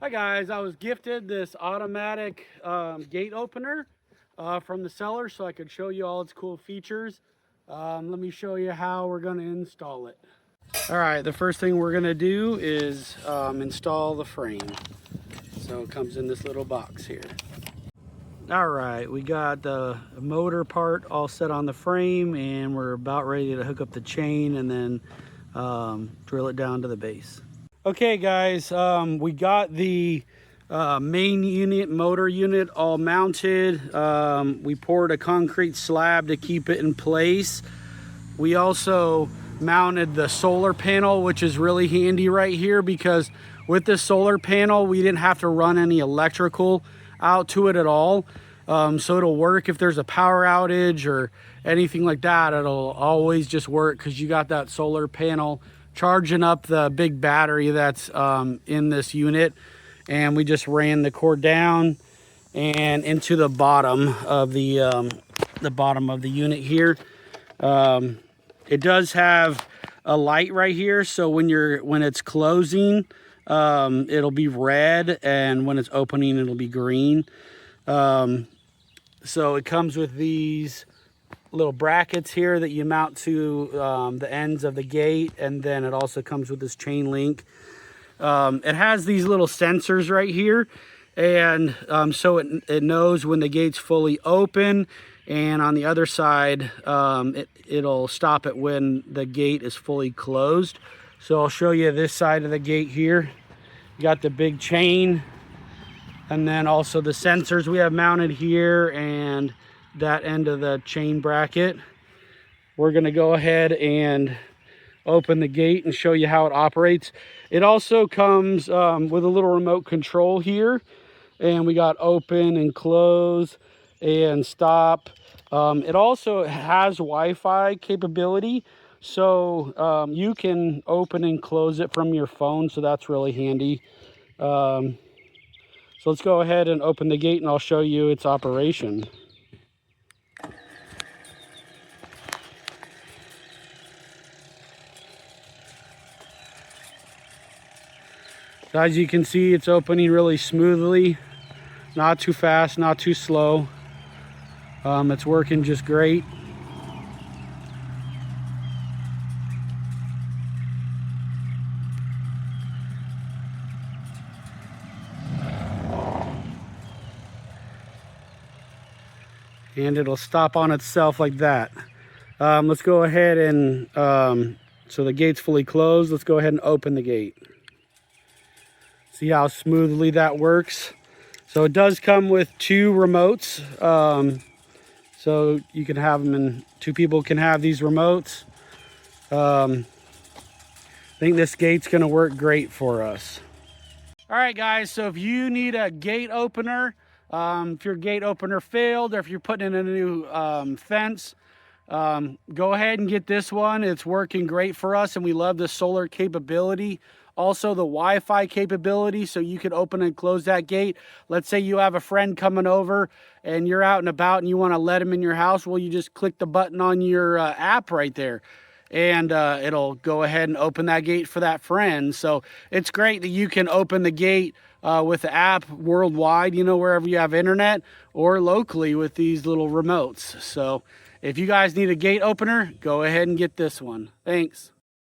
Hi guys, I was gifted this automatic gate opener from the seller so I could show you all its cool features. Let me show you how we're going to install it. All right, the first thing we're going to do is install the frame. So it comes in this little box here. All right, we got the motor part all set on the frame, and we're about ready to hook up the chain and then drill it down to the base. Okay guys, we got the main unit, motor unit all mounted. We poured a concrete slab to keep it in place. We also mounted the solar panel, which is really handy right here because with this solar panel, we didn't have to run any electrical out to it at all. So it'll work if there's a power outage or anything like that. It'll always just work because you got that solar panel charging up the big battery that's in this unit. And we just ran the cord down and into the bottom of the unit here. It does have a light right here, so when it's closing, it'll be red, and when it's opening, it'll be green. So it comes with these little brackets here that you mount to the ends of the gate, and then it also comes with this chain link. It has these little sensors right here, and so it knows when the gate's fully open, and on the other side it'll stop it when the gate is fully closed. So I'll show you this side of the gate here. You got the big chain, and then also the sensors we have mounted here and that end of the chain bracket. We're going to go ahead and open the gate and show you how it operates. It also comes with a little remote control here, and we got open and close and stop. It also has Wi-Fi capability, so you can open and close it from your phone, so that's really handy. So let's go ahead and open the gate and I'll show you its operation. As you can see, it's opening really smoothly, not too fast, not too slow. It's working just great. And it'll stop on itself like that. Let's go ahead and, so the gate's fully closed. Let's go ahead and open the gate. See how smoothly that works. So it does come with two remotes. So you can have them, and two people can have these remotes. I think this gate's gonna work great for us. All right guys, so if you need a gate opener, if your gate opener failed, or if you're putting in a new fence, go ahead and get this one. It's working great for us, and we love the solar capability. Also the Wi-Fi capability, so you can open and close that gate. Let's say you have a friend coming over and you're out and about and you want to let them in your house. Well, you just click the button on your app right there, and it'll go ahead and open that gate for that friend. So it's great that you can open the gate with the app worldwide, you know, wherever you have internet, or locally with these little remotes. So if you guys need a gate opener, go ahead and get this one. Thanks.